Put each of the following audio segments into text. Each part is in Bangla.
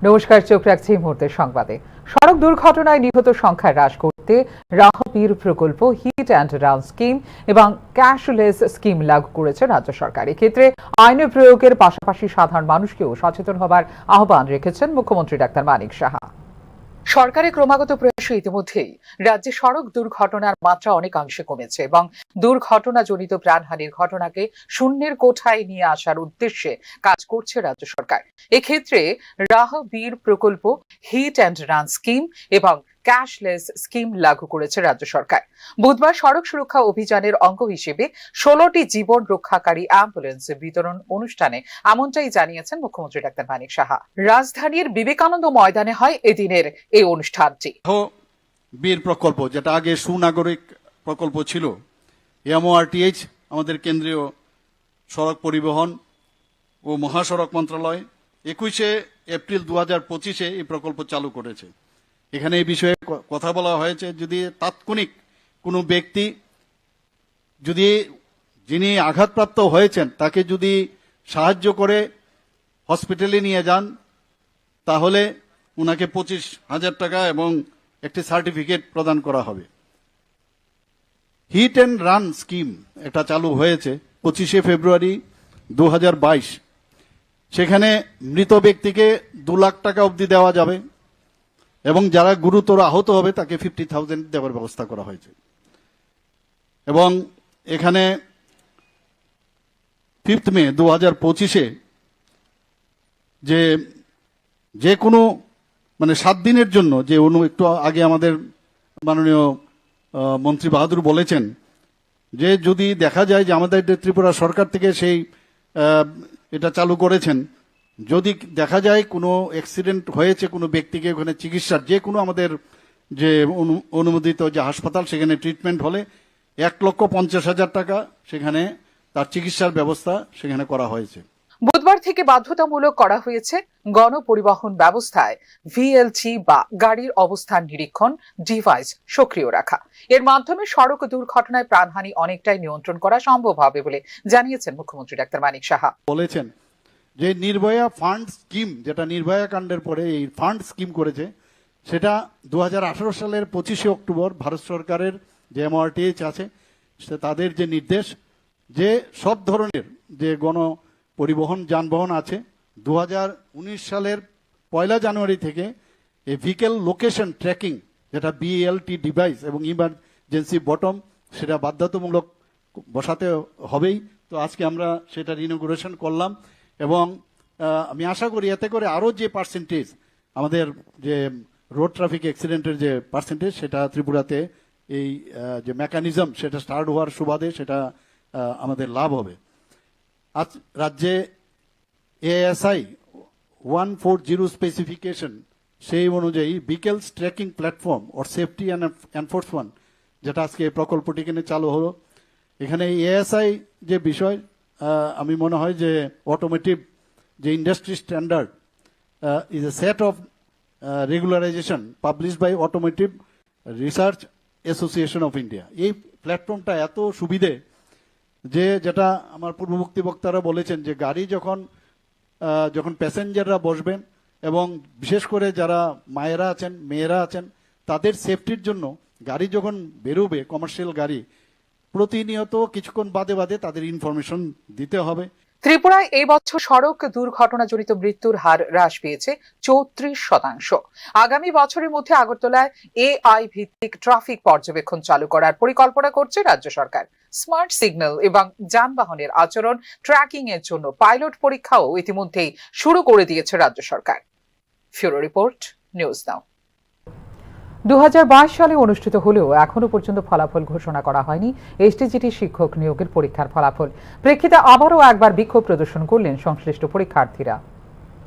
নমস্কার, চোখ রাখছি মুহূর্তের সংবাদে। সড়ক দুর্ঘটনায় নিহত সংখ্যা হ্রাস করতে রাহবীর প্রকল্প, হিট অ্যান্ড রান স্কিম এবং ক্যাশলেস স্কিম লাগু করেছে রাজ্য সরকার। এক্ষেত্রে আইনের প্রয়োগের পাশাপাশি সাধারণ মানুষকেও সচেতন হবার আহ্বান রেখেছেন মুখ্যমন্ত্রী ডাক্তার মানিক সাহা। সরকারের ক্রমাগত প্রয়াসে ইতিমধ্যেই রাজ্যে সড়ক দুর্ঘটনার মাত্রা অনেকাংশে কমেছে এবং দুর্ঘটনাজনিত প্রাণহানির ঘটনাকে শূন্যের কোঠায় নিয়ে আসার উদ্দেশ্যে কাজ করছে রাজ্য সরকার। এক্ষেত্রে রাহবীর প্রকল্প, হিট অ্যান্ড রান স্কিম এবং ক্যাশলেস স্কিম লাগু করেছে রাজ্য সরকার। বুধবার সড়ক সুরক্ষা অভিযানের অঙ্গ হিসেবে 16টি জীবন রক্ষাকারী অ্যাম্বুলেন্স বিতরণ অনুষ্ঠানে এমনটাই জানিয়েছেন মুখ্যমন্ত্রী ডাক্তার মানিক সাহা। রাজধানীর বিবেকানন্দ ময়দানে হয় এদিনের এই অনুষ্ঠানটি। বীর প্রকল্প, যেটা আগে সুনাগরিক প্রকল্প ছিল, এমওআরটিএইচ আমাদের কেন্দ্রীয় সড়ক পরিবহন ও মহাসড়ক মন্ত্রণালয় 21শে এপ্রিল 2025-এ এই প্রকল্প চালু করেছে। এখানে এই বিষয়ে কথা বলা হয়েছে, যদি তাৎক্ষণিক কোনো ব্যক্তি যিনি আঘাতপ্রাপ্ত হয়েছেন তাকে যদি সাহায্য করে হসপিটালে নিয়ে যান, তাহলে উনাকে 25,000 টাকা এবং একটি সার্টিফিকেট প্রদান করা হবে। হিট অ্যান্ড রান স্কিম এটা চালু হয়েছে 25শে ফেব্রুয়ারি 2022। সেখানে মৃত ব্যক্তিকে 2 লাখ টাকা অবধি দেওয়া যাবে এবং যারা গুরুতর আহত হবে তাকে 50,000 দেওয়ার ব্যবস্থা করা হয়েছে। এবং এখানে 5 মে 2025-এ যে কোনো 7 দিনের জন্য যে একটু আগে আমাদের মাননীয় মন্ত্রী বাহাদুর বলেছেন যে যদি দেখা যায় যে আমাদের ত্রিপুরা সরকার থেকে সেই এটা চালু করেছেন, যদি দেখা যায় কোনো অ্যাক্সিডেন্ট হয়েছে কোনো ব্যক্তিকে, ওখানে চিকিৎসার যে কোনো আমাদের যে অনুমোদিত যে হাসপাতাল, সেখানে ট্রিটমেন্ট হলে 1,50,000 টাকা সেখানে তার চিকিৎসার ব্যবস্থা সেখানে করা হয়েছে। বুধবার থেকে বাধ্যতামূলক করা হয়েছে গণপরিবহন ব্যবস্থায় ভিএলটি বা গাড়ির অবস্থান নিরীক্ষণ ডিভাইস সক্রিয় রাখা। এর মাধ্যমে সড়ক দুর্ঘটনায় প্রাণহানি অনেকটাই নিয়ন্ত্রণ করা সম্ভব হবে বলে জানিয়েছেন মুখ্যমন্ত্রী ডাক্তার মানিক সাহা। বলেছেন যে নির্ভয়া ফান্ড স্কিম, যেটা নির্ভয়া কাণ্ডের পরে এই ফান্ড স্কিম করেছে, সেটা 2018 সালের 25শে অক্টোবর ভারত সরকারের যে এমআরটিএইচ আছে তাদের যে নির্দেশ, যে সব ধরনের যে পরিবহন যানবাহন আছে 2019 সালের 1 জানুয়ারি থেকে এই ভেহিকেল লোকেশন ট্র্যাকিং, যেটা বিএলটি ডিভাইস এবং ইমার্জেন্সি বটম, সেটা বাধ্যতামূলক বসাতে হবেই। তো আজকে আমরা সেটার ইনগুরেশন করলাম এবং আমি আশা করি এতে করে আরও যে পার্সেন্টেজ আমাদের যে রোড ট্রাফিক অ্যাক্সিডেন্টের যে পার্সেন্টেজ, সেটা ত্রিপুরাতে এই যে মেকানিজম সেটা স্টার্ট হওয়ার সুবাদে সেটা আমাদের লাভ হবে। আজ রাজ্যে এএসআই 140 স্পেসিফিকেশন, সেই অনুযায়ী vehicles tracking platform or safety and enforcement, যেটা আজকে প্রকল্পটি এখানে চালু হলো। এখানে এএসআই যে বিষয়, আমি মনে হয় যে অটোমেটিভ যে industry standard is a set of regularization published by automotive research association of India. এই প্ল্যাটফর্মটা এত সুবিধে যেটা আমার পূর্ববর্তী বক্তারা বলেছেন যে গাড়ি যখন প্যাসেঞ্জাররা বসবেন এবং বিশেষ করে যারা মায়েরা আছেন, মেয়েরা আছেন, তাদের সেফটির জন্য গাড়ি যখন বেরোবে, কমার্শিয়াল গাড়ি, প্রতিনিয়ত কিছুক্ষণ বাদে বাদে তাদের ইনফরমেশন দিতে হবে। ত্রিপুরায় এই বছর সড়ক দুর্ঘটনাজনিত মৃত্যুর হার হ্রাস পেয়েছে 34%। আগামী বছরের মধ্যে আগরতলায় এআই ভিত্তিক ট্রাফিক পর্যবেক্ষণ চালু করার পরিকল্পনা করছে রাজ্য সরকার। স্মার্ট সিগন্যাল এবং যানবাহনের আচরণ ট্র্যাকিং এর জন্য পাইলট পরীক্ষাও ইতিমধ্যেই শুরু করে দিয়েছে রাজ্য সরকার। ফিউরো রিপোর্ট, নিউজ নাও। 2022 সালে অনুষ্ঠিত হলেও এখনো পর্যন্ত ফলাফল ঘোষণা করা হয়নি এসটিজিটি শিক্ষক নিয়োগের পরীক্ষার ফলাফল। প্রেক্ষিতে আবারও একবার বিক্ষোভ প্রদর্শন করলেন সংশ্লিষ্ট পরীক্ষার্থীরা।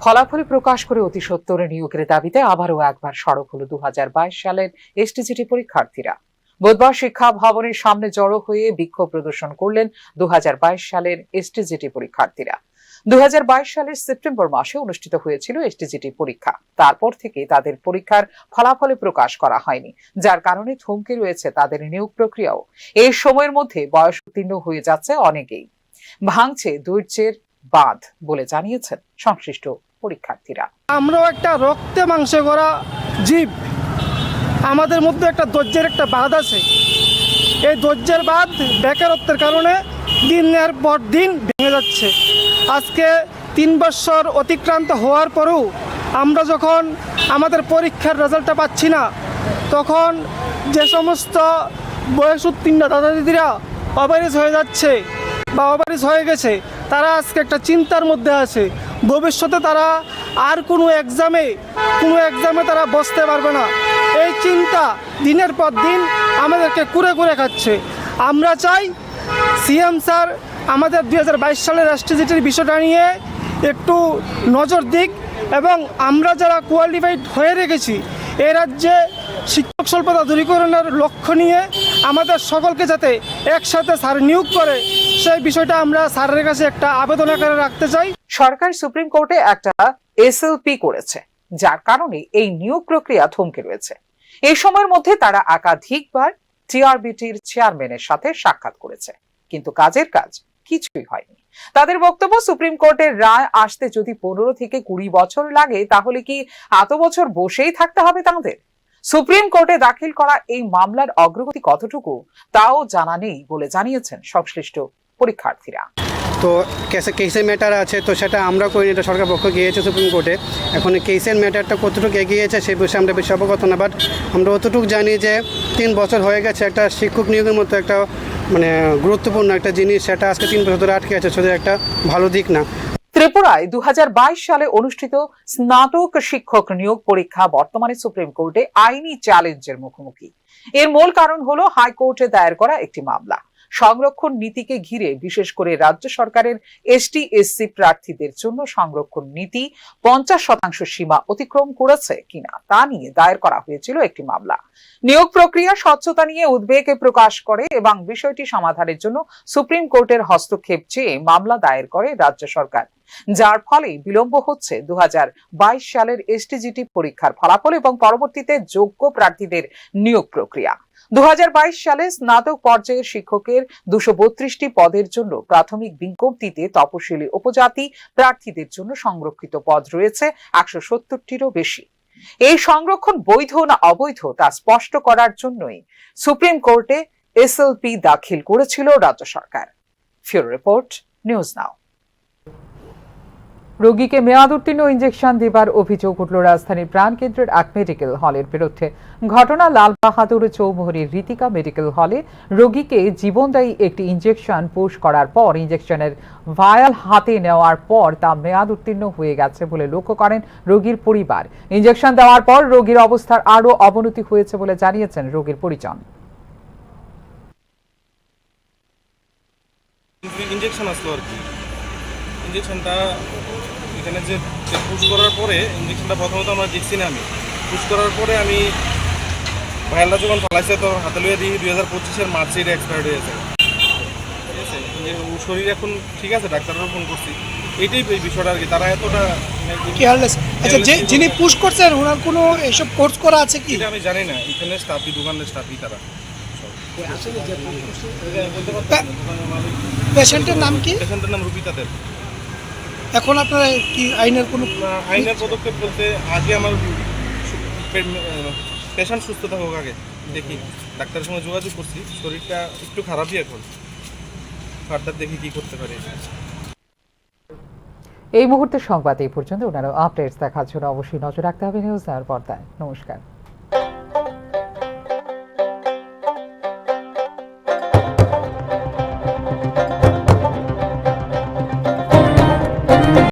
ফলাফল প্রকাশ করে অতি সত্বরে নিয়োগের দাবিতে আবারও একবার সরব হলো 2022 সালের এসটিজিটি পরীক্ষার্থীরা। বুধবার শিক্ষা ভবনের সামনে জড়ো হয়ে বিক্ষোভ প্রদর্শন করলেন 2022 সালের এসটিজিটি পরীক্ষার্থীরা। 2022 সালের সেপ্টেম্বর মাসে অনুষ্ঠিত হয়েছিল এসটিজিটি পরীক্ষা। তারপর থেকে তাদের পরীক্ষার ফলাফল প্রকাশ করা হয়নি, যার কারণে থমকে রয়েছে তাদের নিয়োগ প্রক্রিয়াও। এই সময়ের মধ্যে বয়স উত্তীর্ণ হয়ে যাচ্ছে অনেকেই। ভাঙছে ধৈর্যের বাঁধ বলে জানিয়েছেন সংশ্লিষ্ট পরীক্ষার্থীরা। আমরাও একটা রক্তে মাংসে গড়া জীব, আমাদের মধ্যে একটা ধৈর্যের একটা বাঁধ আছে। এই ধৈর্যের বাঁধ বেকারত্বের কারণে দিনের পর দিন ভেঙে যাচ্ছে। আজকে 3 বছর অতিক্রান্ত হওয়ার পরেও আমরা যখন আমাদের পরীক্ষার রেজাল্টটা পাচ্ছি না, তখন যে সমস্ত বয়স উত্তীর্ণ দাদা দিদিরা অবারিজ হয়ে যাচ্ছে বা অবারিজ হয়ে গেছে, তারা আজকে একটা চিন্তার মধ্যে আছে। ভবিষ্যতে তারা আর কোনো এক্সামে তারা বসতে পারবে না। এই চিন্তা দিনের পর দিন আমাদেরকে কুরে কুরে খাচ্ছে। আমরা চাই সিএম স্যার আমাদের 2022 সালের এসটিজিটির বিষয়টা নিয়ে একটু নজর দিক, এবং আমরা যারা কোয়ালিফাইড হয়ে রেখেছি এই রাজ্যে শিক্ষক স্বল্পতা দূরীকরণের লক্ষ্য নিয়ে আমাদের সকলকে যাতে একসাথে স্যার নিয়োগ করে, সেই বিষয়টা আমরা স্যারের কাছে একটা আবেদন আকারে রাখতে চাই। সরকার সুপ্রিম কোর্টে একটা এসএলপি করেছে, যার কারণে এই নিয়োগ প্রক্রিয়া থমকে রয়েছে। এই সময়ের মধ্যে তারা একাধিকবার টিআরবিটির চেয়ারম্যানের সাথে সাক্ষাৎ করেছে, কিন্তু কাজের কাজ কিছুই হয়নি। তাদের বক্তব্য, সুপ্রিম কোর্টের রায় আসতে যদি 15 থেকে 20 বছর লাগে, তাহলে কি এত বছর বসেই থাকতে হবে তাদের? সুপ্রিম কোর্টে দাখিল করা এই মামলার অগ্রগতি কতটুকু তাও জানা নেই বলে জানিয়েছেন সংশ্লিষ্ট পরীক্ষার্থীরা। তো কেসের ম্যাটার আছে, তো সেটা আমরা করি, এটা সরকার পক্ষ গিয়েছে সুপ্রিম কোর্টে। এখন কেসের ম্যাটারটা কতটুকু এগিয়েছে সেই বিষয়ে আমরা বেশি অবগত না, বাট আমরা অতটুকু জানি যে 3 বছর হয়ে গেছে একটা শিক্ষক নিয়োগের মতো একটা গুরুত্বপূর্ণ একটা জিনিস, সেটা আজকে 3 বছর ধরে আটকে আছে, সেটা একটা ভালো দিক না। ত্রিপুরায় 2022 সালে অনুষ্ঠিত স্নাতক শিক্ষক নিয়োগ পরীক্ষা বর্তমানে সুপ্রিম কোর্টে আইনি চ্যালেঞ্জের মুখোমুখি। এর মূল কারণ হলো হাইকোর্টে দায়ের করা একটি মামলা। সংরক্ষণ নীতিকে ঘিরে বিশেষ করে রাজ্য সরকারের এসটি এসসি প্রার্থীদের জন্য সংরক্ষণ নীতি 50% সীমা অতিক্রম করেছে কিনা তা নিয়ে দায়ের করা হয়েছিল একটি মামলা। নিয়োগ প্রক্রিয়া স্বচ্ছতা নিয়ে উদ্বেগ প্রকাশ করে এবং বিষয়টি সমাধানের জন্য সুপ্রিম কোর্টের হস্তক্ষেপ চেয়ে মামলা দায়ের করে রাজ্য সরকার, যার ফলে বিলম্ব হচ্ছে 2022 সালের এসটিজিটি পরীক্ষার ফলাফল এবং পরবর্তীতে যোগ্য প্রার্থীদের নিয়োগ প্রক্রিয়া। 2022 সালে স্নাতক পর্যায়ের শিক্ষকের 232টি পদের জন্য প্রাথমিক বিজ্ঞপ্তিতে তপশিলি উপজাতি প্রার্থীদের জন্য সংরক্ষিত পদ রয়েছে 170টিরও বেশি। এই সংরক্ষণ বৈধ না অবৈধ তা স্পষ্ট করার জন্যই সুপ্রিম কোর্টে এসএলপি দাখিল করেছিল রাজ্য সরকার। ফিউরো রিপোর্ট, নিউজ নাও। রোগীকে মেয়াদ উত্তীর্ণ ইঞ্জেকশন দেবার অভিযোগ উঠল রাজধানীর প্রাণকেন্দ্রের এক মেডিকেল হলের বিরুদ্ধে। ঘটনা লাল বাহাদুর চৌমুহরীর রীতিকা মেডিকেল হলে রোগীকে জীবনদায়ী একটি ইঞ্জেকশন পুশ করার পর ইঞ্জেকশনের ভায়াল হাতে নেওয়ার পর তা মেয়াদ উত্তীর্ণ হয়ে গেছে বলে লক্ষ্য করেন রোগীর পরিবার। ইঞ্জেকশন দেওয়ার পর রোগীর অবস্থার আরও অবনতি হয়েছে বলে জানিয়েছেন রোগীর পরিজন। ইঞ্জেকশন আসলো আর কি, ইঞ্জেকশনটা এখানে যে পুশ করার পরে ইঞ্জেকশনটা প্রথমত আমরা দেখছি না, আমি পুশ করার পরে আমি ভাইয়ালটা যখন ফালাইছে তো হাতে লইয়া দিই 2025 মার্চে এটা এক্সপায়ার্ড হয়েছে, ঠিক আছে। ওর শরীর এখন ঠিক আছে, ডাক্তাররাও ফোন করছি, এইটাই এই বিষয়টা আর কি। তারা এতটা কেয়ারলেস। আচ্ছা, যিনি পুশ করছেন ওনার কোনো এসব কোর্স করা আছে কি? এটা আমি জানি না, এখানে স্টাফই, দোকানের স্টাফই তারা। পেশেন্টের নাম কি? পেশেন্টের নাম রুবিতা দেব। এখন আপনারা কি আইনের কোনো আইনের পদক্ষেপ বলতে আগে আমার পেশেন্ট সুস্থ থাকুক, আগে দেখি ডাক্তারের সঙ্গে যোগাযোগ করছি, শরীরটা একটু খারাপই এখন, ফার্দার দেখি কি করতে পারি। এই মুহূর্তের সংবাদ এই পর্যন্ত। ওনারা আপডেটস দেখার জন্য অবশ্যই নজর রাখতে হবে নিউজ নাওর পর্দায়। নমস্কার।